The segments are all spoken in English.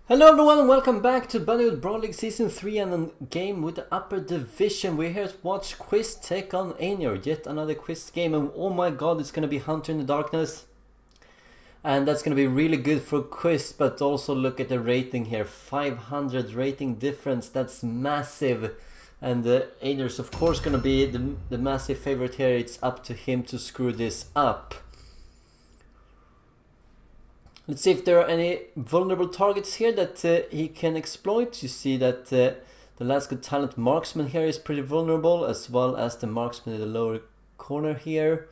Hello everyone and welcome back to Bollywood Brawl League Season 3 and a game with the upper division. We're here to watch Quist take on Aenur, yet another Quist game, and oh my god, it's going to be Hunter in the Darkness. And that's going to be really good for Quist, but also look at the rating here, 500 rating difference, that's massive. And Aenur's of course going to be the massive favorite here. It's up to him to screw this up. Let's see if there are any vulnerable targets here that he can exploit. You see that the Last Good Talent marksman here is pretty vulnerable, as well as the marksman in the lower corner here.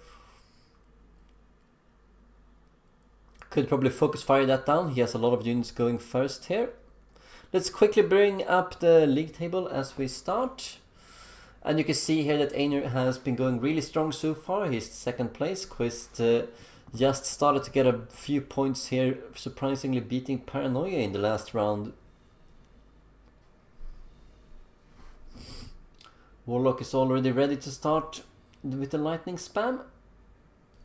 Could probably focus fire that down. He has a lot of units going first here. Let's quickly bring up the league table as we start. And you can see here that Aenur has been going really strong so far. He's second place. Quist just started to get a few points here, surprisingly beating Paranoia in the last round. Warlock is already ready to start with the lightning spam.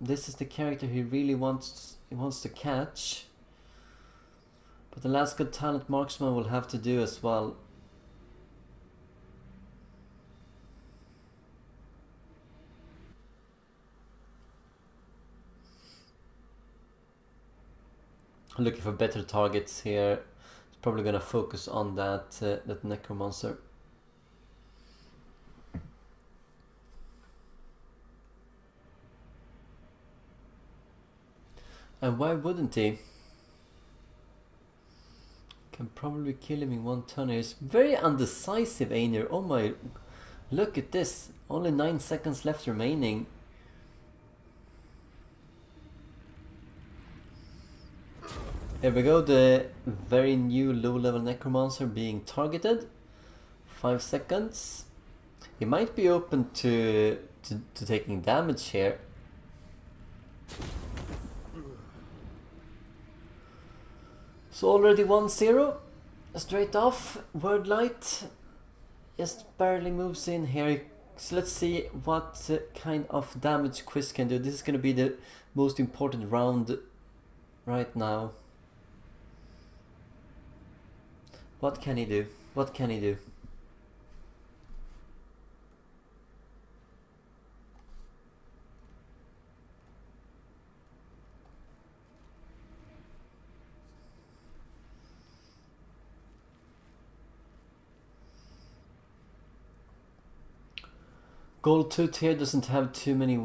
This is the character he really wants to catch. But the Last Good Talent marksman will have to do as well. Looking for better targets here. It's probably gonna focus on that that necromancer. And why wouldn't he? Can probably kill him in one turn. He's very undecisive, Aenur. Oh my, look at this. Only 9 seconds left remaining. Here we go, the very new low-level necromancer being targeted. 5 seconds. He might be open to taking damage here. So already 1-0. Straight off. Word light just barely moves in here. So let's see what kind of damage Quist can do. This is going to be the most important round right now. What can he do? What can he do? Gold 2 tier doesn't have too many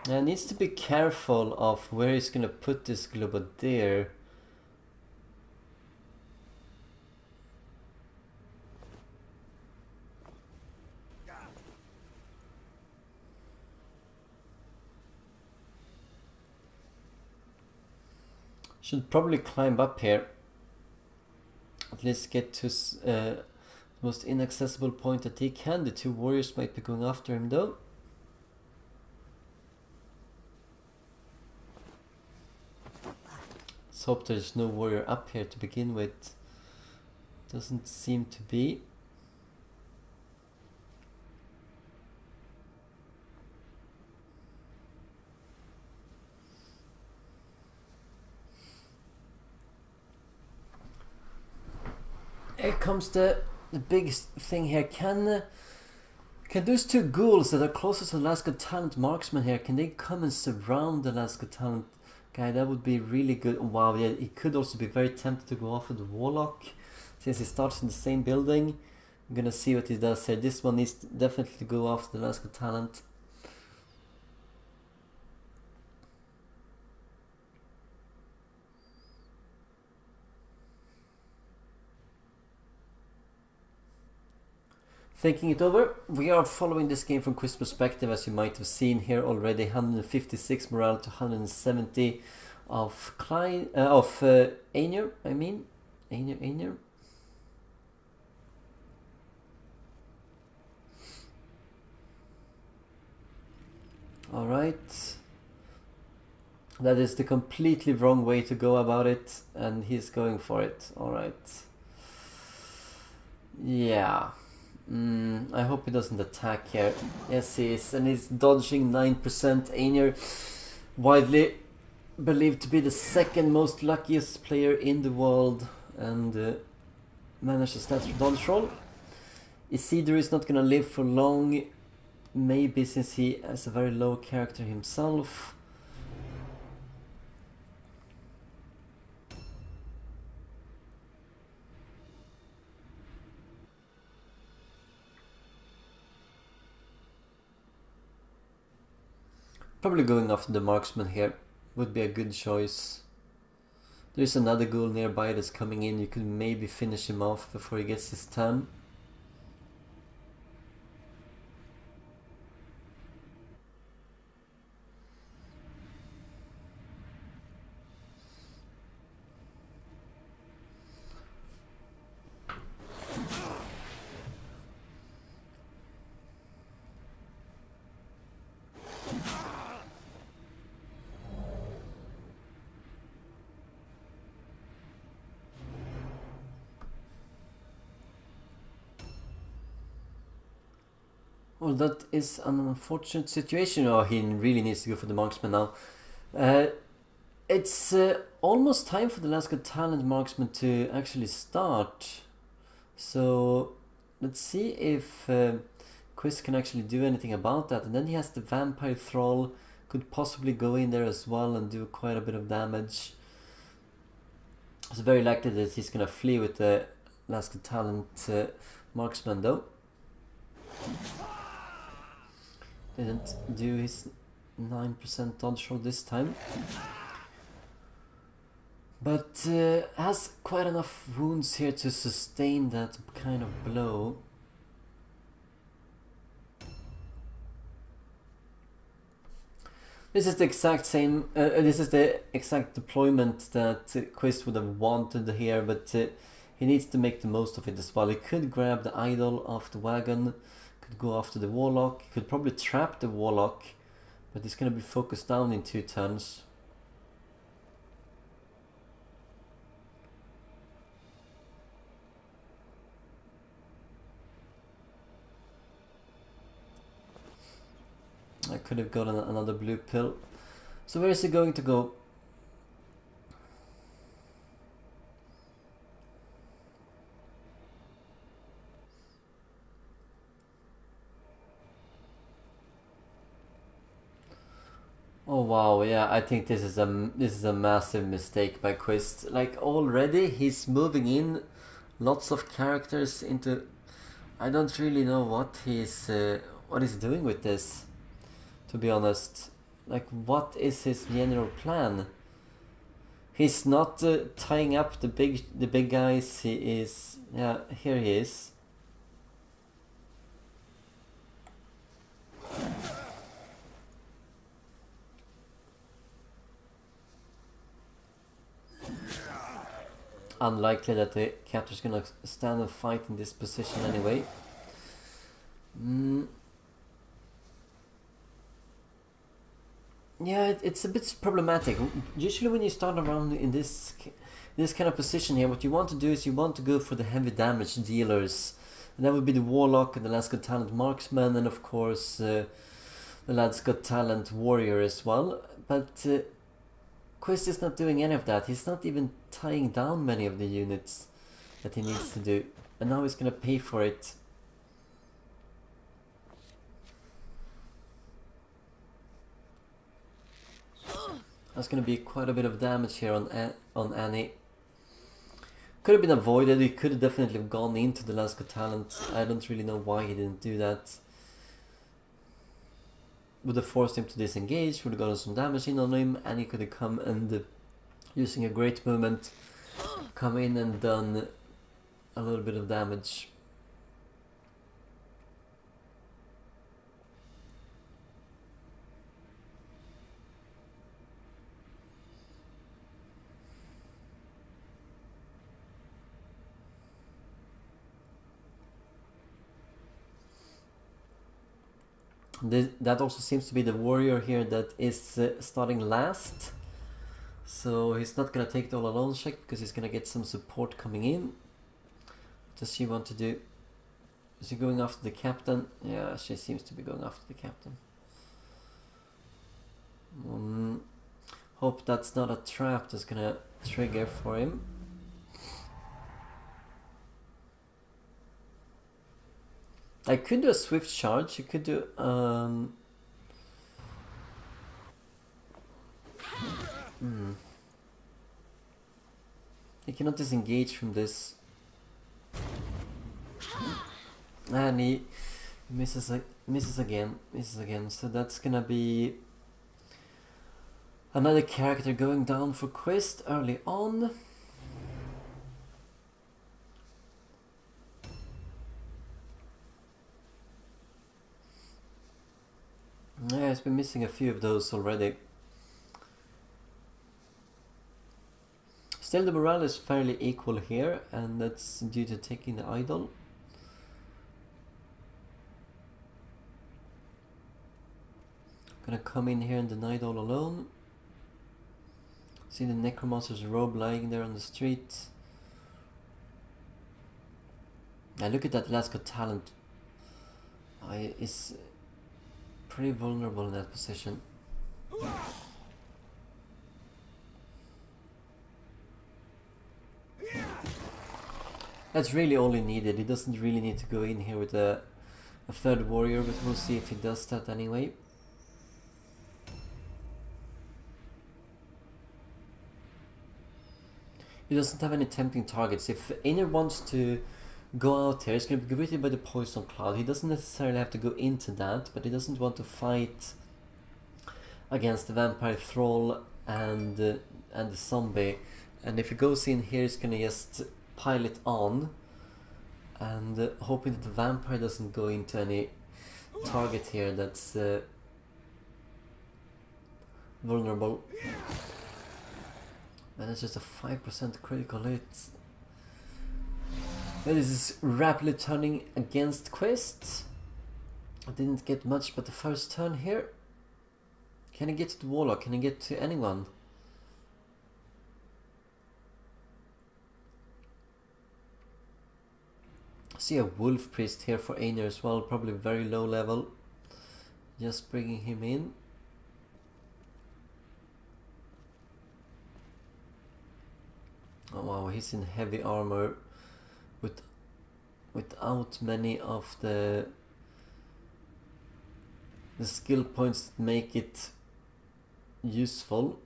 Now needs to be careful of where he's gonna put this Globadier. Should probably climb up here. At least get to the most inaccessible point that he can. The 2 warriors might be going after him though. Let's hope there's no warrior up here to begin with. Doesn't seem to be. Here comes the biggest thing here. Can those 2 ghouls that are closest to the Last Good Talent marksman here, can they come and surround the Last Good Talent guy? That would be really good. Wow, yeah, he could also be very tempted to go off with the Warlock since he starts in the same building. I'm gonna see what he does here. This one needs to definitely go after the Last Good Talent. Thinking it over, we are following this game from Quist's perspective, as you might have seen here already. 156 morale to 170 of Aenur. I mean, Aenur. All right, that is the completely wrong way to go about it, and he's going for it. All right, yeah. I hope he doesn't attack here. Yes, he is, and he's dodging 9%. Aenur, widely believed to be the second most luckiest player in the world, and manages that dodge roll. Isidro is not gonna live for long, maybe since he has a very low character himself. Probably going after the marksman here would be a good choice. There's another ghoul nearby that's coming in. You could maybe finish him off before he gets his turn. Well, that is an unfortunate situation. Oh, he really needs to go for the marksman now. It's almost time for the Last Got Talent marksman to actually start. So let's see if Quist can actually do anything about that. And then he has the vampire thrall, could possibly go in there as well and do quite a bit of damage. It's very likely that he's gonna flee with the Last Got Talent marksman though. Didn't do his 9% dodge roll this time. But has quite enough wounds here to sustain that kind of blow. This is the exact same, this is the exact deployment that Quist would have wanted here, but he needs to make the most of it as well. He could grab the idol off the wagon, could go after the warlock, could probably trap the warlock, but he's going to be focused down in 2 turns. I could have gotten another blue pill. So where is he going to go? Oh wow, yeah, I think this is a massive mistake by Quist. Like already he's moving in lots of characters into, I don't really know what he's doing with this, to be honest. Like what is his general plan? He's not tying up the big guys. He is, yeah, here he is. Unlikely that the captor's gonna stand and fight in this position anyway. Yeah, it's a bit problematic. Usually when you start around in this kind of position here, what you want to do is you want to go for the heavy damage dealers. And that would be the warlock and the Last Got Talent marksman, and of course the Last Got Talent warrior as well. But Quist is not doing any of that. He's not even tying down many of the units that he needs to do, and now he's gonna pay for it. That's gonna be quite a bit of damage here on Annie. Could have been avoided. He could have definitely gone into the Last Got Talent. I don't really know why he didn't do that. Would have forced him to disengage, would have gotten some damage in on him, and he could have come and, using a great movement, come in and done a little bit of damage. That also seems to be the warrior here that is starting last. So he's not gonna take the all alone check because he's gonna get some support coming in. What does she want to do? Is he going after the captain? Yeah, she seems to be going after the captain. Hope that's not a trap that's gonna trigger for him. I could do a swift charge. You could do He cannot disengage from this. And he misses again. So that's gonna be another character going down for Quist early on. Yeah, he's been missing a few of those already. Still, the morale is fairly equal here, and that's due to taking the idol. Gonna come in here and deny it all alone. See the necromancer's robe lying there on the street. Now look at that last got talent. Is pretty vulnerable in that position. That's really all he needed. He doesn't really need to go in here with a third warrior, but we'll see if he does that anyway. He doesn't have any tempting targets. If Aenur wants to go out here, he's going to be greeted by the poison cloud. He doesn't necessarily have to go into that, but he doesn't want to fight against the vampire thrall and the zombie. And if he goes in here, he's going to just pile it on, and hoping that the vampire doesn't go into any target here that's vulnerable. And it's just a 5% critical hit. This is rapidly turning against Quist. I didn't get much but the first turn here. Can I get to the warlock? Can I get to anyone? I see a wolf priest here for Aenur as well, probably very low level. Just bringing him in. Oh wow, he's in heavy armor without many of the skill points that make it useful.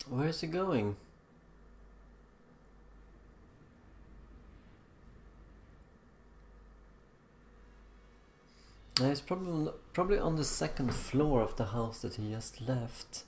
Where is he going? He's probably on the second floor of the house that he just left.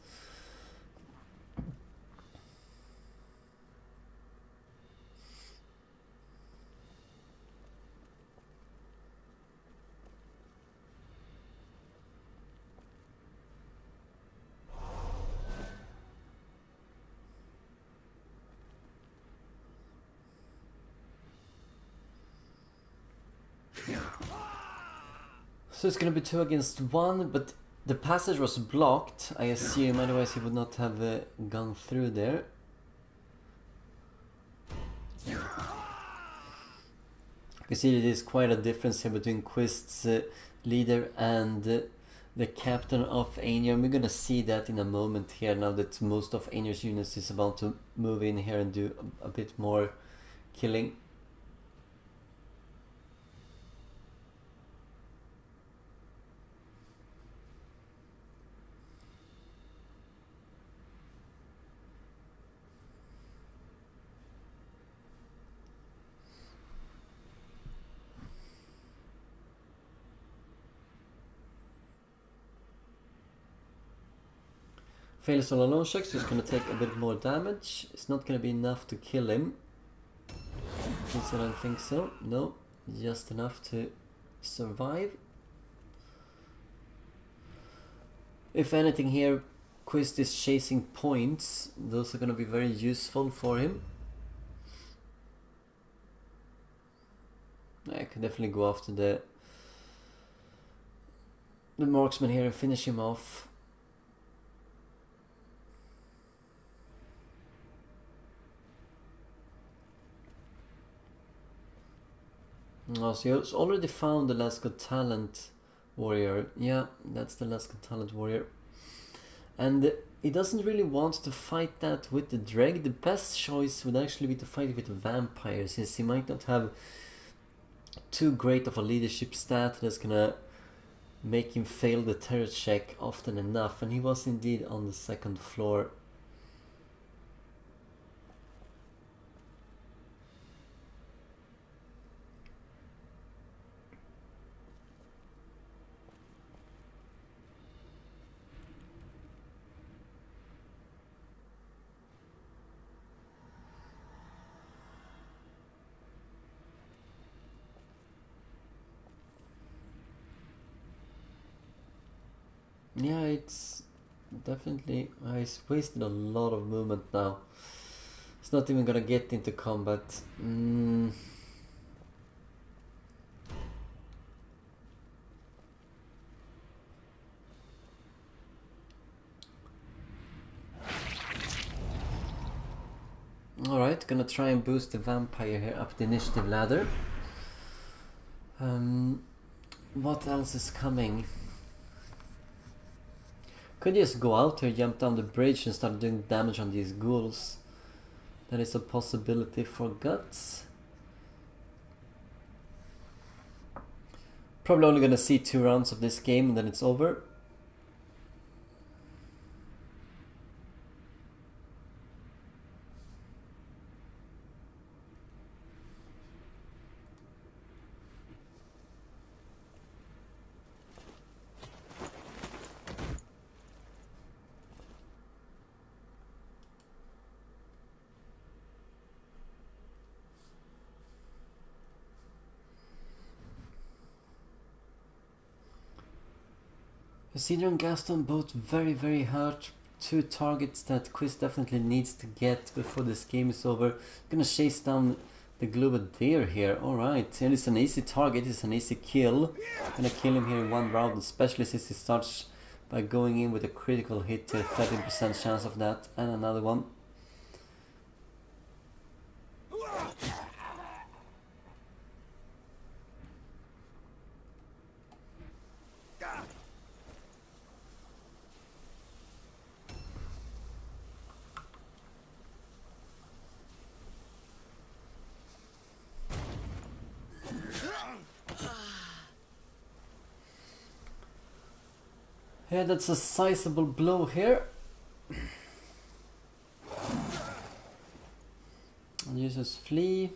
So it's gonna be 2 against 1, but the passage was blocked, I assume, otherwise he would not have gone through there. You see there's quite a difference here between Quist's leader and the captain of Aenur. We're gonna see that in a moment here, now that most of Aenur's units is about to move in here and do a bit more killing. Fails all alone checks, so he's going to take a bit more damage. It's not going to be enough to kill him. I don't think so. No, just enough to survive. If anything here, Quist is chasing points. Those are going to be very useful for him. I can definitely go after the the marksman here and finish him off. Oh, so he's already found the Last Got Talent warrior. Yeah, that's the Last Got Talent warrior. And he doesn't really want to fight that with the Dreg. The best choice would actually be to fight with the Vampire, since he might not have too great of a leadership stat that's gonna make him fail the terror check often enough. And he was indeed on the second floor. Yeah, it's definitely... he's wasted a lot of movement now. He's not even gonna get into combat. Alright, gonna try and boost the Vampire here up the initiative ladder. What else is coming? Could just go out here, jump down the bridge and start doing damage on these ghouls. That is a possibility for Guts. Probably only gonna see 2 rounds of this game and then it's over. Isidro and Gaston both very hurt. 2 targets that Quist definitely needs to get before this game is over. Gonna chase down the Globadier here. Alright, and it's an easy target, it's an easy kill. Gonna kill him here in 1 round, especially since he starts by going in with a critical hit to 30% chance of that. And another one. Yeah, that's a sizable blow here. And uses flee.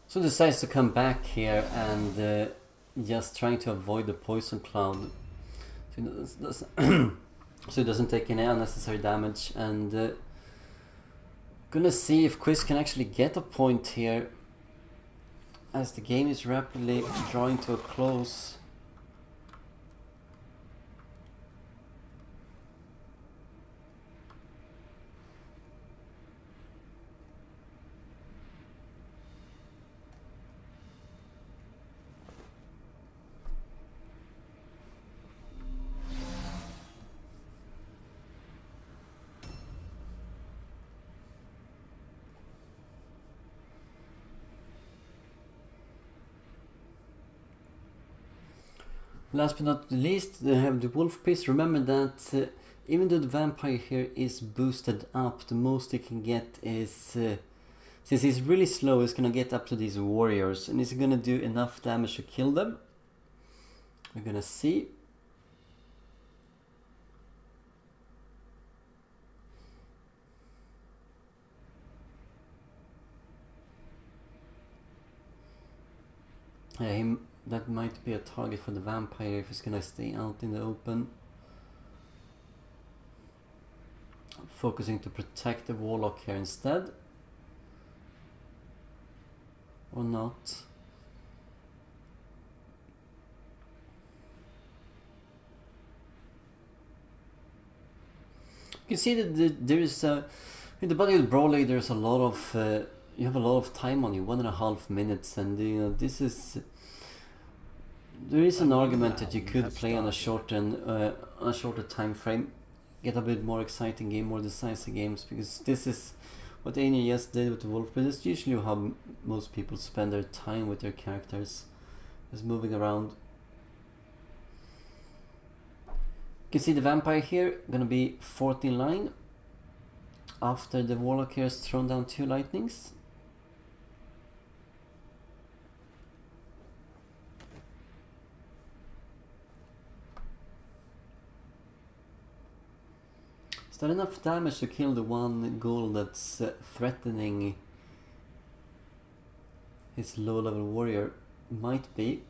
So decides to come back here and just trying to avoid the poison cloud. So he doesn't take any unnecessary damage, and gonna see if Quist can actually get a point here as the game is rapidly drawing to a close. Last but not least, they have the wolf piece. Remember that even though the vampire here is boosted up, the most they can get is Since he's really slow, he's gonna get up to these warriors, and he's gonna do enough damage to kill them. We're gonna see. That might be a target for the vampire if he's gonna stay out in the open. I'm focusing to protect the warlock here instead. Or not. You can see that there is in the Battlefield Brawley there's a lot of you have a lot of time on you, 1.5 minutes, and you know this is. There is an argument that you could play on a shorter time frame, get a bit more exciting game, more decisive games, because this is what Aenur just did with the wolf, but it's usually how most people spend their time with their characters, just moving around. You can see the vampire here, gonna be 4th in line, after the warlock here has thrown down 2 lightnings. Is that enough damage to kill the one ghoul that's threatening his low level warrior? Might be.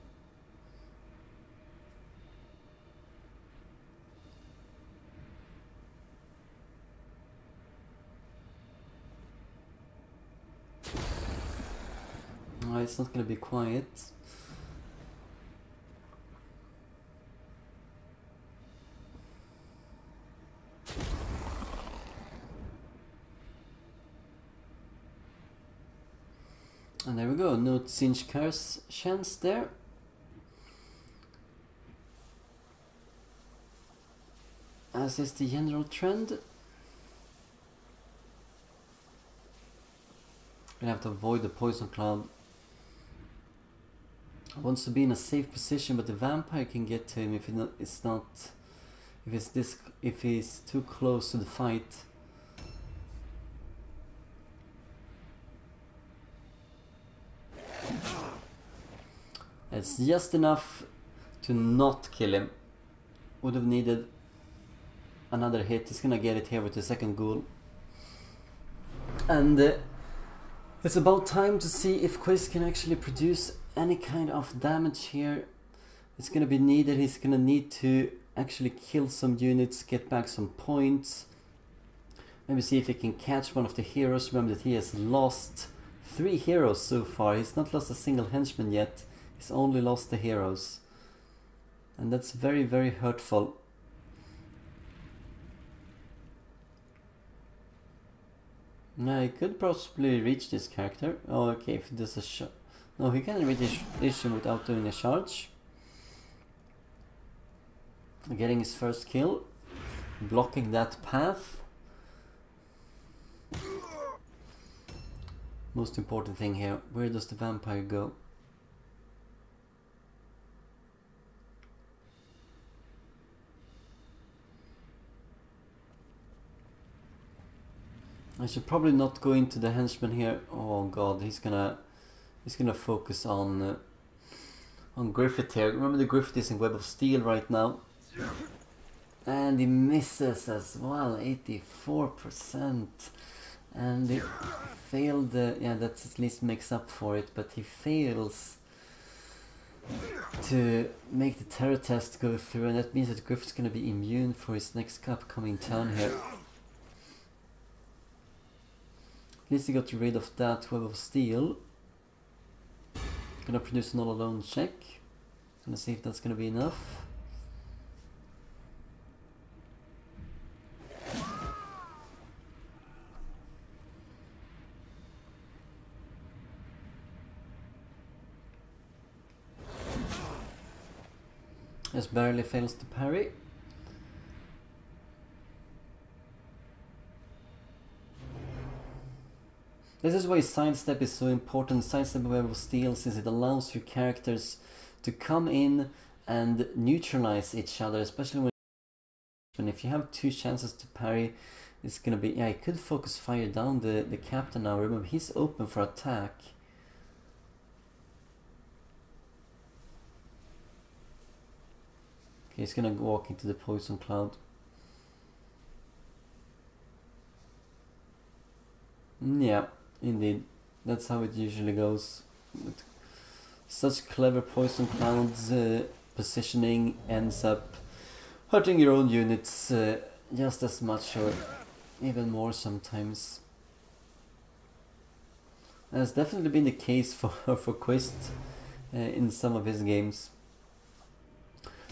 No, it's not gonna be quiet. And there we go, no Cinch Curse chance there. As is the general trend. Gonna have to avoid the Poison Cloud. Wants to be in a safe position, but the vampire can get to him if he's too close to the fight. It's just enough to not kill him. Would have needed another hit. He's gonna get it here with the second ghoul. And it's about time to see if Quist can actually produce any kind of damage here. It's gonna be needed. He's gonna need to actually kill some units, get back some points. Maybe see if he can catch one of the heroes. Remember that he has lost 3 heroes so far. He's not lost a single henchman yet. He's only lost the heroes. And that's very, very hurtful. Now he could possibly reach this character. Oh, okay, if he does a shot. No, he can reach him without doing a charge. Getting his first kill. Blocking that path. Most important thing here, where does the vampire go? I should probably not go into the henchman here. Oh god, he's gonna focus on Griffith here. Remember the Griffith is in Web of Steel right now. And he misses as well, 84%. And he failed, yeah, that at least makes up for it, but he fails to make the terror test go through, and that means that Griffith's gonna be immune for his next upcoming turn here. At least he got rid of that Web of Steel. Gonna produce an all alone check. Gonna see if that's gonna be enough. Just barely fails to parry. This is why sidestep is so important. Sidestep Web of Steel, since it allows your characters to come in and neutralize each other, especially when if you have 2 chances to parry It's gonna be, yeah, he could focus fire down the captain now. Remember, he's open for attack. Okay, he's gonna walk into the poison cloud. Yeah, indeed. That's how it usually goes. With such clever poison clouds, positioning ends up hurting your own units just as much or even more sometimes. That's definitely been the case for Quist in some of his games.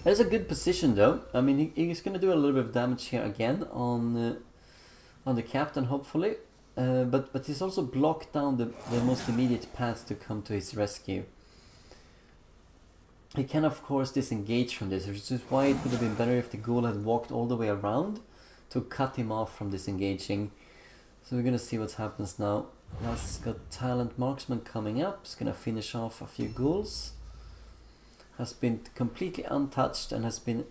There's a good position though. I mean, he's going to do a little bit of damage here again on the captain, hopefully. But he's also blocked down the most immediate path to come to his rescue. He can of course disengage from this, which is why it would have been better if the ghoul had walked all the way around to cut him off from disengaging. So we're gonna see what happens now. Last's got Talent Marksman coming up. He's gonna finish off a few ghouls. Has been completely untouched and has been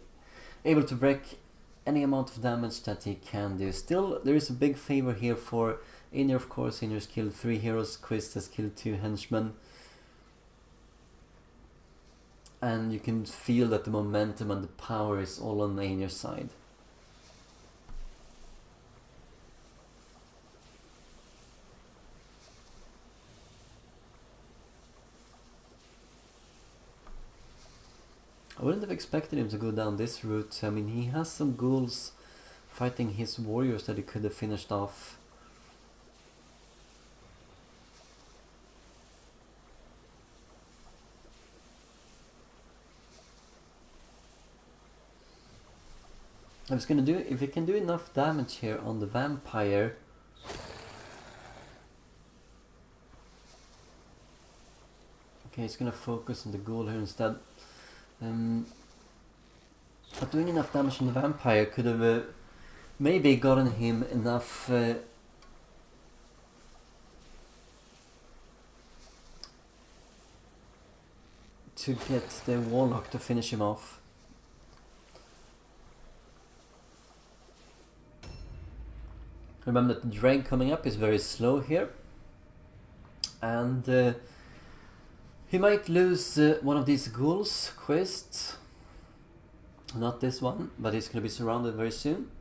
able to wreak any amount of damage that he can do. Still, there is a big favor here for Aenur, of course. Aenur's killed 3 heroes, Quist has killed 2 henchmen. And you can feel that the momentum and the power is all on Aenur's side. I wouldn't have expected him to go down this route. I mean, he has some ghouls fighting his warriors that he could have finished off. I was gonna do, if he can do enough damage here on the vampire. Okay, he's gonna focus on the ghoul here instead. But doing enough damage on the vampire could have maybe gotten him enough to get the warlock to finish him off. Remember that the drag coming up is very slow here, and he might lose one of these ghouls, Quist. Not this one, but he's going to be surrounded very soon.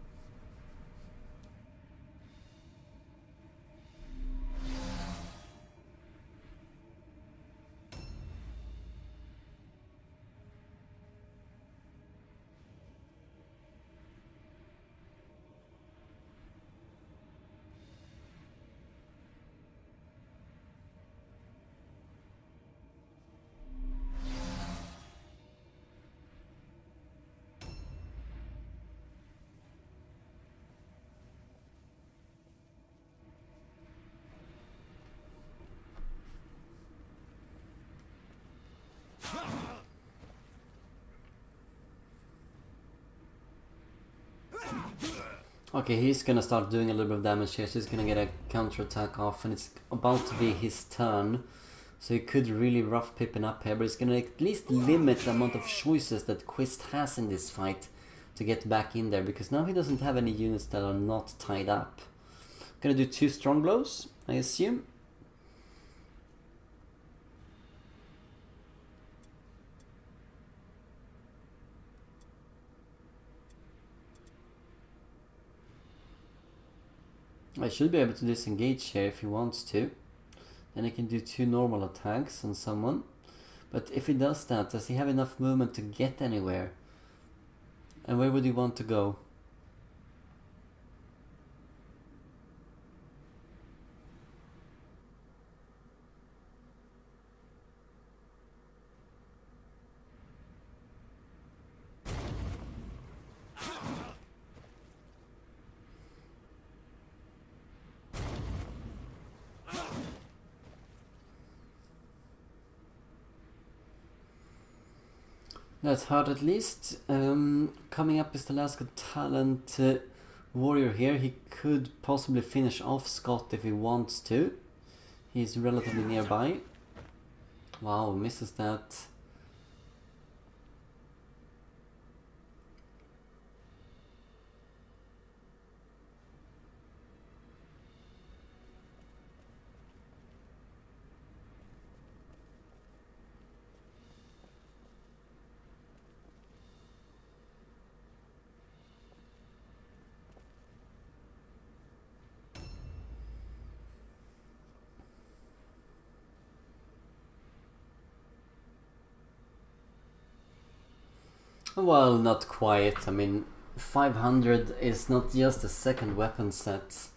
Okay, he's gonna start doing a little bit of damage here, so he's gonna get a counter-attack off, and it's about to be his turn. So he could really rough Pippin up here, but it's gonna at least limit the amount of choices that Quist has in this fight to get back in there, because now he doesn't have any units that are not tied up. Gonna do 2 strong blows, I assume. I should be able to disengage here if he wants to. Then he can do 2 normal attacks on someone. But if he does that, does he have enough movement to get anywhere? And where would he want to go? That's hard at least. Coming up is the last good talent warrior here. He could possibly finish off Scott if he wants to. He's relatively nearby. Wow, misses that. Well, not quite. I mean, 500 is not just a second weapon set.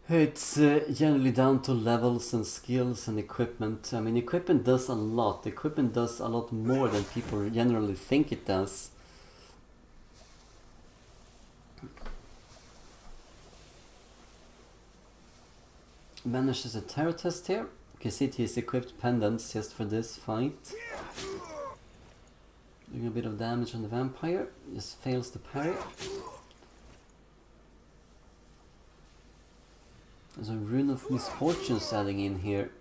It's generally down to levels and skills and equipment. I mean, equipment does a lot. Equipment does a lot more than people generally think it does. Manages a terror test here. You can see he's equipped pendants just for this fight. Doing a bit of damage on the vampire. Just fails to parry. There's a rune of misfortunes adding in here.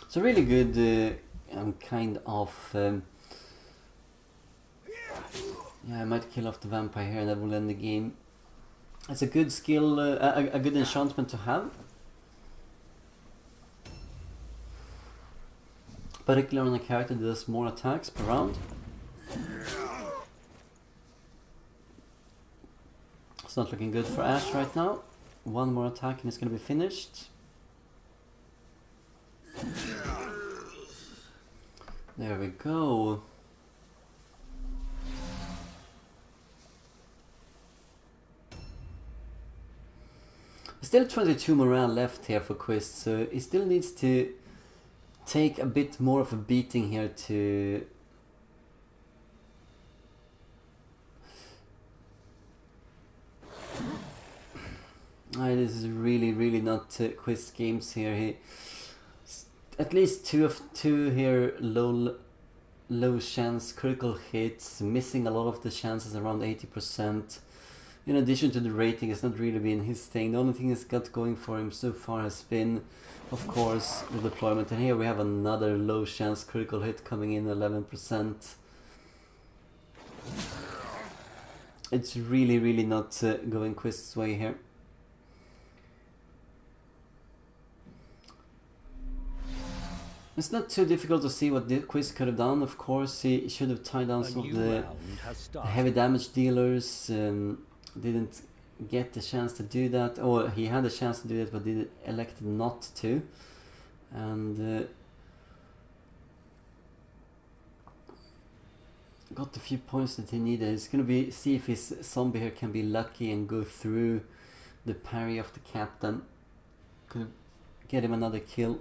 It's a really good kind of... yeah, I might kill off the vampire here and that will end the game. It's a good skill, a good enchantment to have. Particularly on a character that does more attacks per round. It's not looking good for Ash right now. One more attack and it's going to be finished. There we go. Still 22 morale left here for Quist, so he still needs to take a bit more of a beating here to... this is really not Quist games here. He at least two here low chance critical hits, missing a lot of the chances around 80%. In addition to the rating, it's not really been his thing. The only thing he's got going for him so far has been, of course, the deployment. And here we have another low chance critical hit coming in, 11%. It's really not going Quist's way here. It's not too difficult to see what Quist could have done. Of course, he should have tied down some of the heavy damage dealers. Didn't get the chance to do that, or he had a chance to do it but did elected not to, and got the few points that he needed. He's gonna see if his zombie here can be lucky and go through the parry of the captain. Could get him another kill.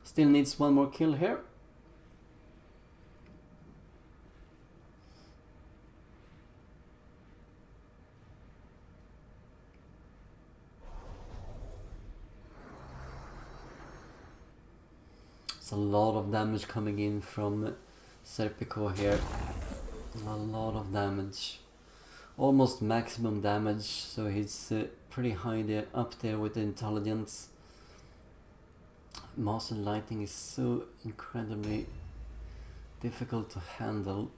Still needs one more kill here. It's a lot of damage coming in from Serpico here. A lot of damage. Almost maximum damage, so he's pretty high there, up there with the intelligence. Master lighting is so incredibly difficult to handle.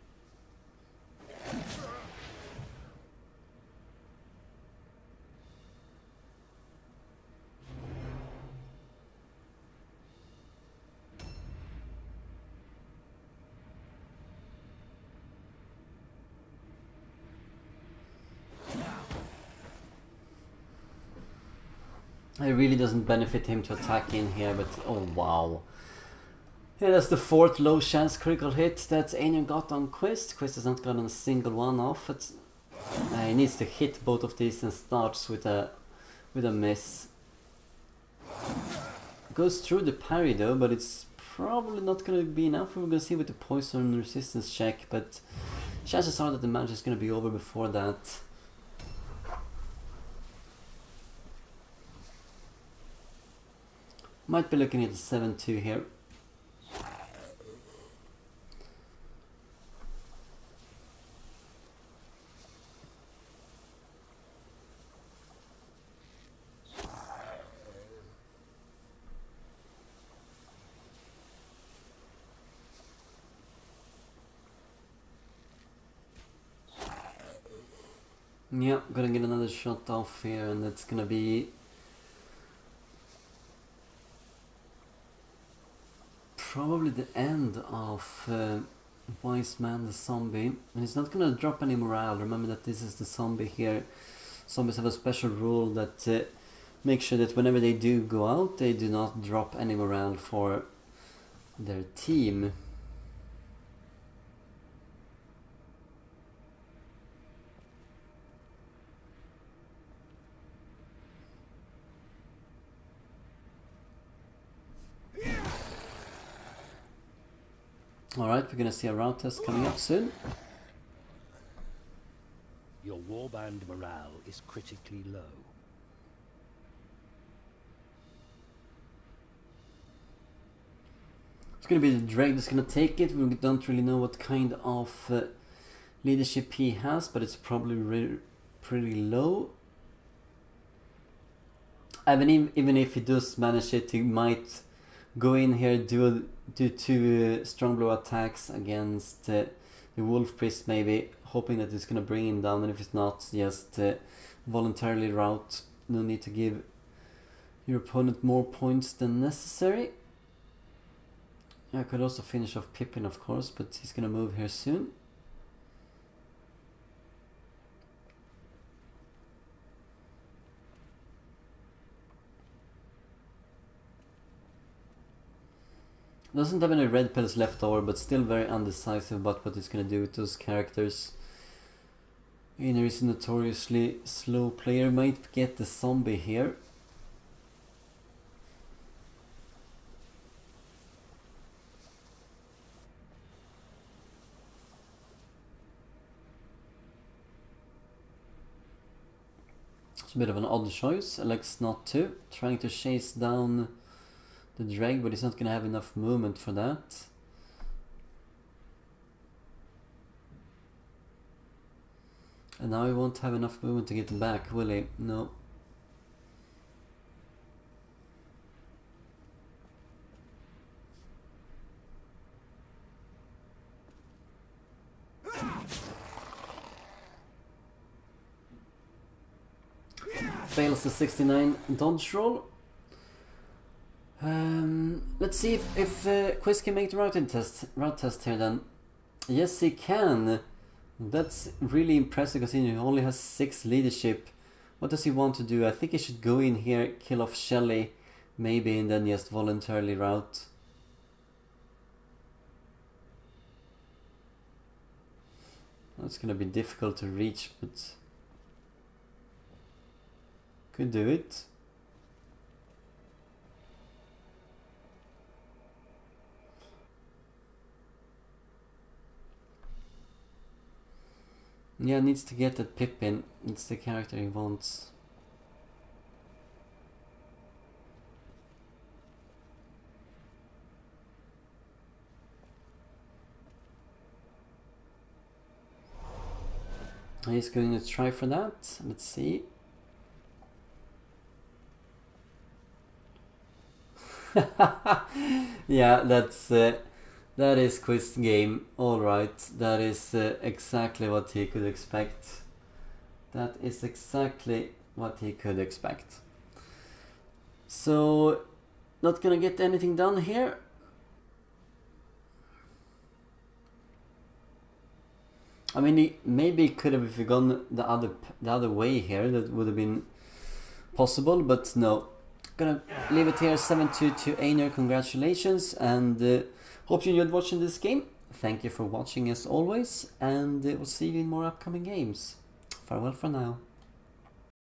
It really doesn't benefit him to attack in here, but oh wow. Yeah, that's the fourth low chance critical hit that Aenur got on Quist. Quist has not gotten a single one off. He needs to hit both of these and starts with a miss. Goes through the parry though, but it's probably not going to be enough. We're going to see with the poison resistance check, but chances are that the match is going to be over before that. Might be looking at a 7-2 here. Yeah, gonna get another shot off here, and it's gonna be probably the end of Wise Man the Zombie. And he's not gonna drop any morale. Remember that this is the zombie here. Zombies have a special rule that make sure that whenever they do go out, they do not drop any morale for their team. Alright, we're gonna see a route test coming up soon. Your warband morale is critically low. It's gonna be the Drake that's gonna take it. We don't really know what kind of leadership he has, but it's probably pretty low. I mean, even if he does manage it, he might go in here, do two strong blow attacks against the Wolf Priest, maybe, hoping that it's gonna bring him down, and if it's not, just voluntarily route. No need to give your opponent more points than necessary. I could also finish off Pippin, of course, but he's gonna move here soon. Doesn't have any red pills left over, but still very undecisive about what he's gonna do with those characters. Aenur is a notoriously slow player, might get the zombie here. It's a bit of an odd choice, Alex not to. Trying to chase down the drag, but he's not gonna have enough movement for that. And now he won't have enough movement to get back, will he? No. Fails the 69 dodge roll. Let's see if Quist can make the route test here then. Yes, he can. That's really impressive because he only has 6 leadership. What does he want to do? I think he should go in here, kill off Shelly, maybe, and then just voluntarily route. That's gonna be difficult to reach, but could do it. Yeah, needs to get that Pippin. It's the character he wants. He's going to try for that. Let's see. Yeah, that is Quist game. Alright, that is exactly what he could expect. That is exactly what he could expect. So, not gonna get anything done here. I mean, he maybe could have, if he gone the other way here, that would have been possible, but no. Gonna leave it here. 7-2 to Aenur. Congratulations, and hope you enjoyed watching this game. Thank you for watching as always, and we'll see you in more upcoming games. Farewell for now.